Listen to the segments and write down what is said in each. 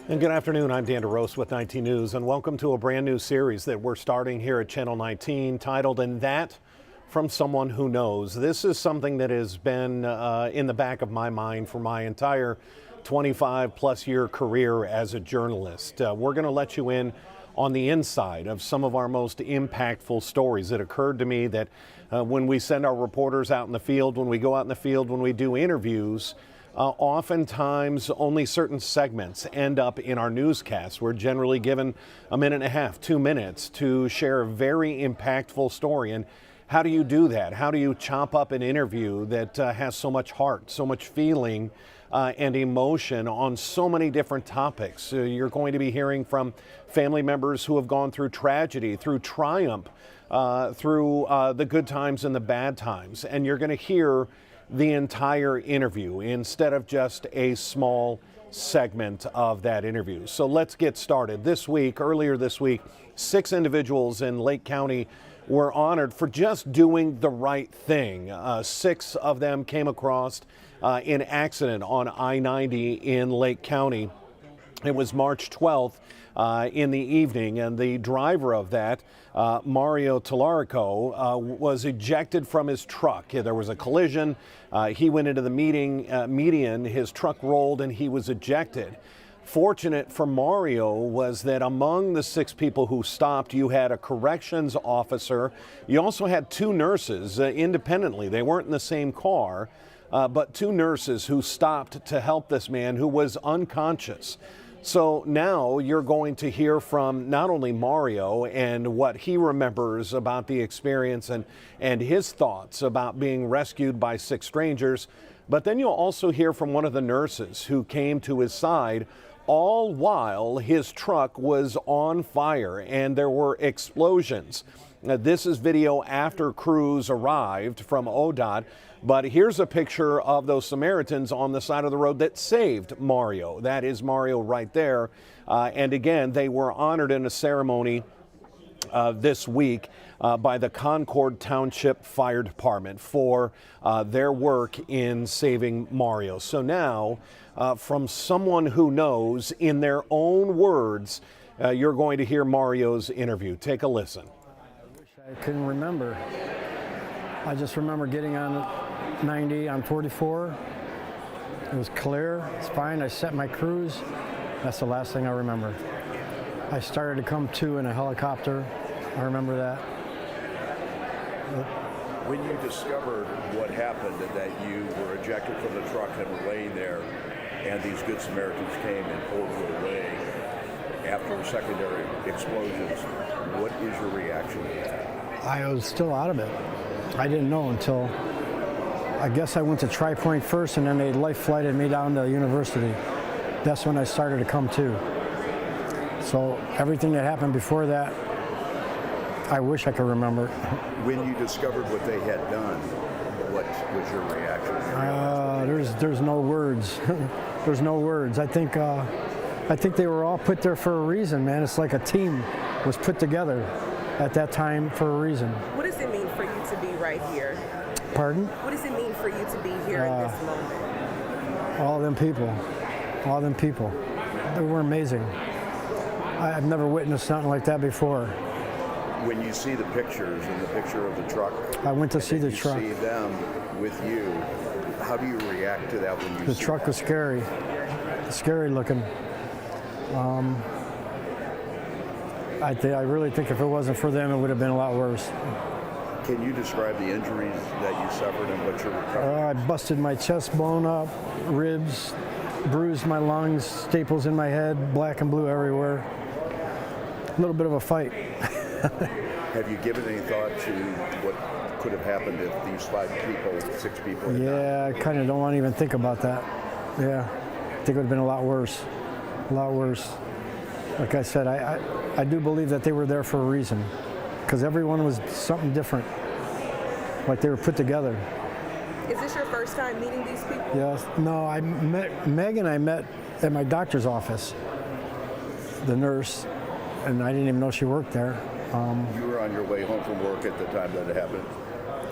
And good afternoon, I'm Dan DeRose with 19 News, and welcome to a brand new series that we're starting here at Channel 19 titled "And That from Someone Who Knows." This is something that has been in the back of my mind for my entire 25 plus year career as a journalist. We're going to let you in on the inside of some of our most impactful stories. It occurred to me that when we send our reporters out in the field, when we go out in the field, when we do interviews, oftentimes only certain segments end up in our newscasts. We're generally given a minute and a half, 2 minutes to share a very impactful story. And how do you do that? How do you chop up an interview that has so much heart, so much feeling and emotion on so many different topics? You're going to be hearing from family members who have gone through tragedy, through triumph, through the good times and the bad times. And you're going to hear the entire interview instead of just a small segment of that interview. So let's get started. Earlier this week, 6 individuals in Lake County were honored for just doing the right thing. 6 of them came across in accident on I-90 in Lake County. It was March 12th in the evening, and the driver of that, Mario Tallarico, was ejected from his truck. There was a collision. He went into the median, his truck rolled, and he was ejected. Fortunate for Mario was that among the 6 people who stopped, you had a corrections officer. You also had 2 nurses independently. They weren't in the same car, but 2 nurses who stopped to help this man who was unconscious. So now you're going to hear from not only Mario and what he remembers about the experience and his thoughts about being rescued by 6 strangers, but then you'll also hear from one of the nurses who came to his side all while his truck was on fire and there were explosions. This is video after crews arrived from ODOT, but here's a picture of those Samaritans on the side of the road that saved Mario. That is Mario right there. And again, they were honored in a ceremony this week by the Concord Township Fire Department for their work in saving Mario. So now, from someone who knows, in their own words, you're going to hear Mario's interview. Take a listen. I couldn't remember. I just remember getting on 90 on 44. It was clear, it's fine. I set my cruise. That's the last thing I remember. I started to come to in a helicopter. I remember that. When you discovered what happened, that you were ejected from the truck and were laying there, and these good Samaritans came and pulled you away after secondary explosions, what is your reaction to that? I was still out of it. I didn't know until, I guess I went to Tri-Point first, and then they life flighted me down to university. That's when I started to come to. So everything that happened before that, I wish I could remember. When you discovered what they had done, what was your reaction? There's no words. There's no words. I think they were all put there for a reason, man. It's like a team was put together at that time for a reason. What does it mean for you to be right here? Pardon? What does it mean for you to be here in this moment? All them people, they were amazing. I've never witnessed something like that before. When you see the pictures and the picture of the truck, I went to see the truck. You see them with you. How do you react to that when you see the truck was scary looking. I really think if it wasn't for them, it would have been a lot worse. Can you describe the injuries that you suffered and what you're recovering? I busted my chest bone up, ribs, bruised my lungs, staples in my head, black and blue everywhere. A little bit of a fight. Have you given any thought to what could have happened if these 6 people had died? I kind of don't want to even think about that. Yeah, I think it would have been a lot worse. A lot worse. Like I said, I do believe that they were there for a reason, because everyone was something different, like they were put together. Is this your first time meeting these people? Yes. No, I met Meg, and I met at my doctor's office, the nurse, and I didn't even know she worked there. You were on your way home from work at the time that it happened?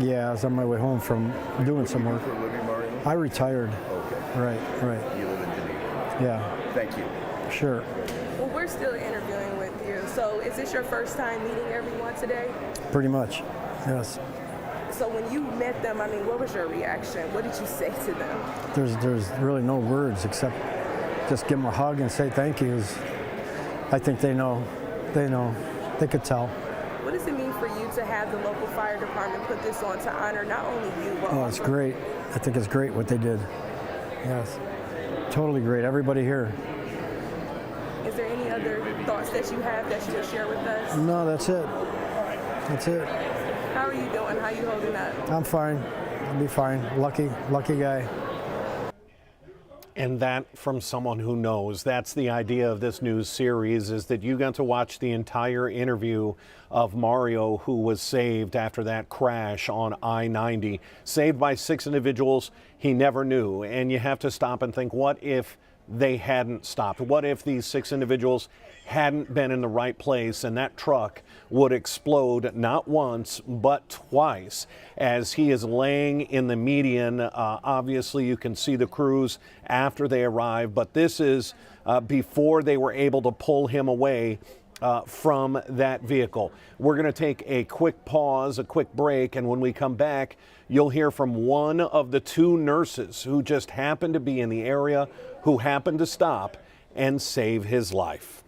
Yeah, I was on my way home from doing some work. For a living, Mario? I retired. Okay. Right. You live in Geneva? Yeah. Thank you. Sure. Well, we're still interviewing with you. So is this your first time meeting everyone today? Pretty much. Yes. So when you met them, I mean, what was your reaction? What did you say to them? There's really no words except just give them a hug and say thank yous. I think they know. They could tell. What does it mean for you to have the local fire department put this on to honor not only you, but Oh, it's also great. I think it's great what they did. Yes. Totally great. Everybody here. Is there any other thoughts that you have that you would share with us? No, that's it. That's it. How are you doing? How are you holding up? I'm fine. I'll be fine. Lucky guy. And that from someone who knows. That's the idea of this news series, is that you got to watch the entire interview of Mario, who was saved after that crash on I-90. Saved by 6 individuals he never knew. And you have to stop and think, what if they hadn't stopped? What if these 6 individuals hadn't been in the right place and that truck would explode not once but twice as he is laying in the median? Obviously you can see the crews after they arrive, but this is before they were able to pull him away from that vehicle. We're going to take a quick pause, a quick break, and when we come back, you'll hear from one of the 2 nurses who just happened to be in the area, who happened to stop and save his life.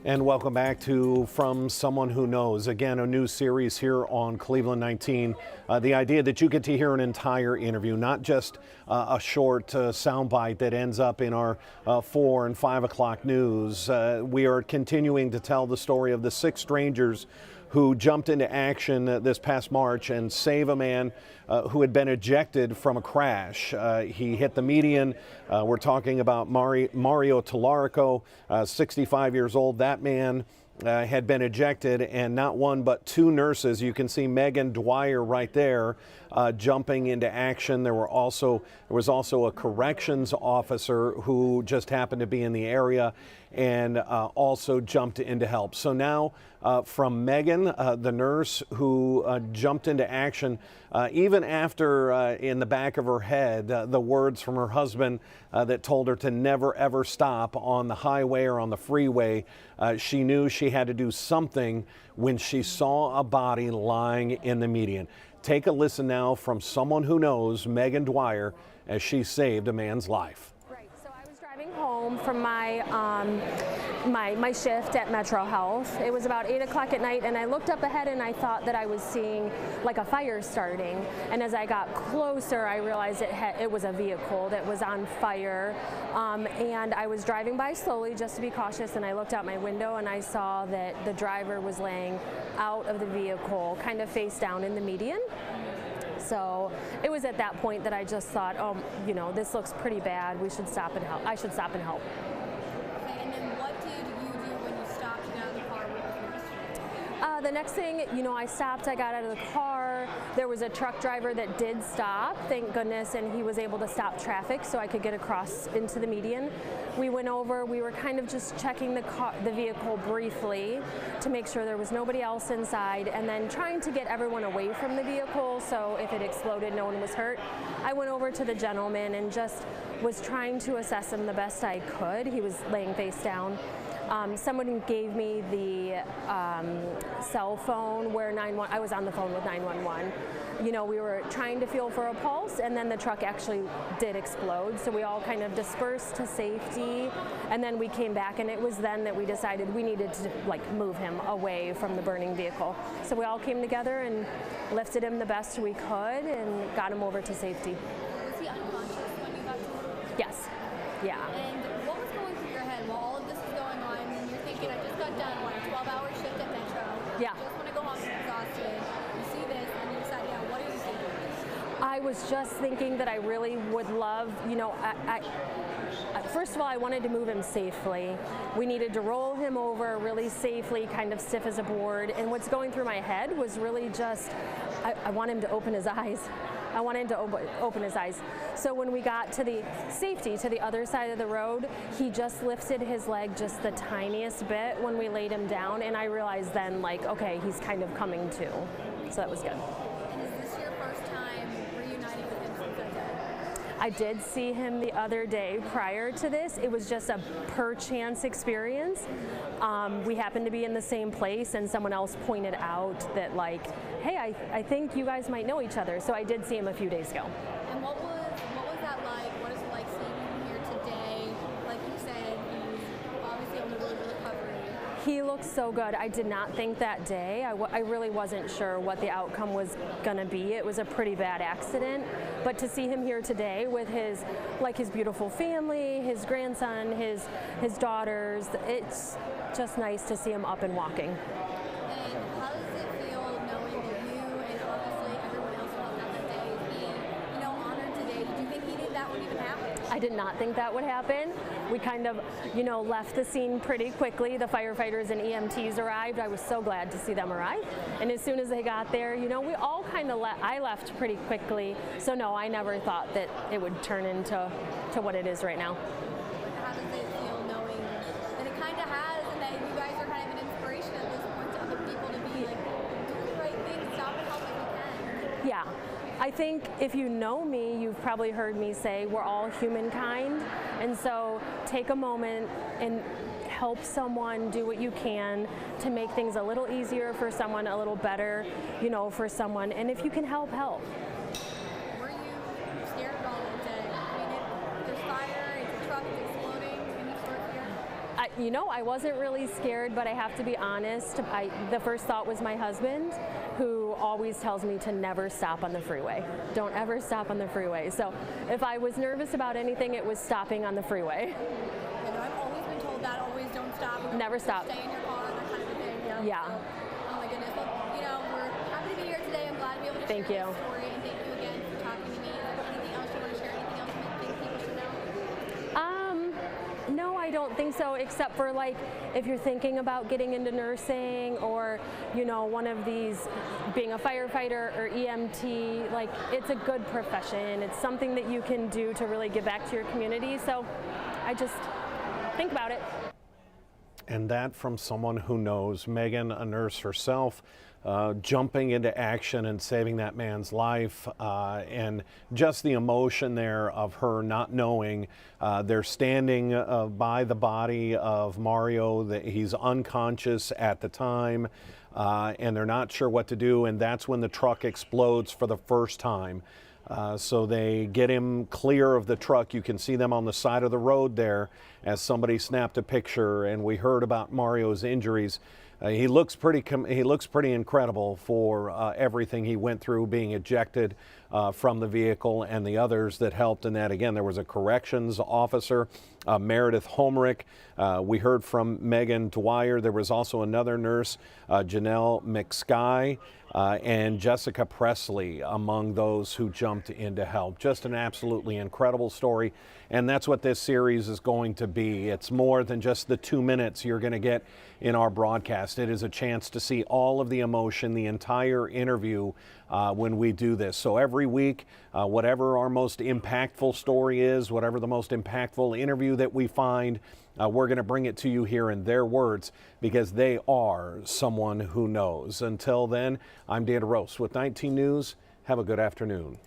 And welcome back to From Someone Who Knows. Again, a new series here on Cleveland 19. The idea that you get to hear an entire interview, not just a short soundbite that ends up in our 4 and 5 o'clock news. We are continuing to tell the story of the 6 strangers who jumped into action this past March and save a man who had been ejected from a crash. He hit the median. We're talking about Mario Tallarico, 65 years old. That man had been ejected, and not one but 2 nurses. You can see Megan Dwyer right there jumping into action. There was also a corrections officer who just happened to be in the area and also jumped into help. So now from Megan, the nurse who jumped into action, even after in the back of her head, the words from her husband that told her to never ever stop on the highway or on the freeway, she knew she had to do something when she saw a body lying in the median. Take a listen now from someone who knows, Megan Dwyer, as she saved a man's life. Driving home from my my shift at Metro Health. It was about 8 o'clock at night, and I looked up ahead and I thought that I was seeing like a fire starting. And as I got closer, I realized it was a vehicle that was on fire. And I was driving by slowly just to be cautious, and I looked out my window and I saw that the driver was laying out of the vehicle, kind of face down in the median. So it was at that point that I just thought, oh, you know, this looks pretty bad. We should stop and help. I should stop and help. Okay, and then what did you do when you stopped and got out of the car? The next thing, you know, I stopped, I got out of the car, There was a truck driver that did stop, thank goodness, and he was able to stop traffic so I could get across into the median. We went over, we were kind of just checking the vehicle briefly to make sure there was nobody else inside, and then trying to get everyone away from the vehicle so if it exploded, no one was hurt. I went over to the gentleman and just was trying to assess him the best I could. He was laying face down. Someone gave me the cell phone where I was on the phone with 911. You know, we were trying to feel for a pulse, and then the truck actually did explode. So we all kind of dispersed to safety, and then we came back, and it was then that we decided we needed to like move him away from the burning vehicle. So we all came together and lifted him the best we could and got him over to safety. Was he unconscious when you got to him? Yes. Yeah. And what was going through your head while all of this is going on? I mean, you're thinking, I just got done on a 12-hour shift at Metro. Yeah. I just want to go home, I'm exhausted. You see this, and you decide, yeah, what are you thinking? I was just thinking that I really would love, you know, first of all, I wanted to move him safely. We needed to roll him over really safely, kind of stiff as a board. And what's going through my head was really just, I want him to open his eyes. I wanted him to open his eyes. So when we got to the safety, to the other side of the road, he just lifted his leg just the tiniest bit when we laid him down, and I realized then, like, okay, he's kind of coming to. So that was good. And is this your first time reuniting with him since that day? I did see him the other day prior to this. It was just a per chance experience. We happened to be in the same place, and someone else pointed out that, like, hey, I think you guys might know each other. So I did see him a few days ago. And what was that like? What is it like seeing him here today? Like you said, he's obviously on the road to recovery. He looks so good. I did not think that day. I really wasn't sure what the outcome was going to be. It was a pretty bad accident. But to see him here today with his beautiful family, his grandson, his daughters, it's just nice to see him up and walking. And how does it feel knowing that you and obviously everyone else who was at that day is being, honored today? Did you think he knew that would even happen? I did not think that would happen. We kind of, left the scene pretty quickly. The firefighters and EMTs arrived. I was so glad to see them arrive. And as soon as they got there, we all kind of I left pretty quickly. So no, I never thought that it would turn into what it is right now. How does it feel knowing that it kind of has, and that you guys are kind of an inspiration at this point to other people to be like, do the right thing, stop and help if you can? Yeah. I think if you know me, you've probably heard me say we're all humankind, and so take a moment and help someone, do what you can to make things a little easier for someone, a little better, for someone, and if you can help. Were you scared at all that day? I mean, there's fire, it's a truck, it's exploding, and you sort of scared? I wasn't really scared, but I have to be honest, the first thought was my husband, who always tells me to never stop on the freeway. Don't ever stop on the freeway. So if I was nervous about anything, it was stopping on the freeway. I've always been told that, always don't stop. Never stop. Stay in your car, that kind of a thing. Yeah. So, oh my goodness. Well, we're happy to be here today. I'm glad to be able to Thank share you. this story, and thank you again for talking to me. Is there anything else you want to share? Anything else you think people should know? No, I don't think so, except for if you're thinking about getting into nursing or, one of these, being a firefighter or EMT, it's a good profession. It's something that you can do to really give back to your community. So I just think about it. And that from someone who knows. Megan, a nurse herself, jumping into action and saving that man's life, and just the emotion there of her not knowing. They're standing by the body of Mario. He's unconscious at the time, and they're not sure what to do, and that's when the truck explodes for the first time. So they get him clear of the truck. You can see them on the side of the road there as somebody snapped a picture, and we heard about Mario's injuries. He looks pretty incredible for everything he went through, being ejected from the vehicle, and the others that helped in that. Again, there was a corrections officer, Meredith Homerick. We heard from Megan Dwyer. There was also another nurse, Janelle McSky, and Jessica Presley among those who jumped in to help. Just an absolutely incredible story, and that's what this series is going to be. It's more than just the 2 minutes you're going to get in our broadcast. It is a chance to see all of the emotion, the entire interview when we do this. So every week, whatever our most impactful story is, whatever the most impactful interview that we find, we're going to bring it to you here in their words, because they are someone who knows. Until then, I'm Dan DeRose with 19 News. Have a good afternoon.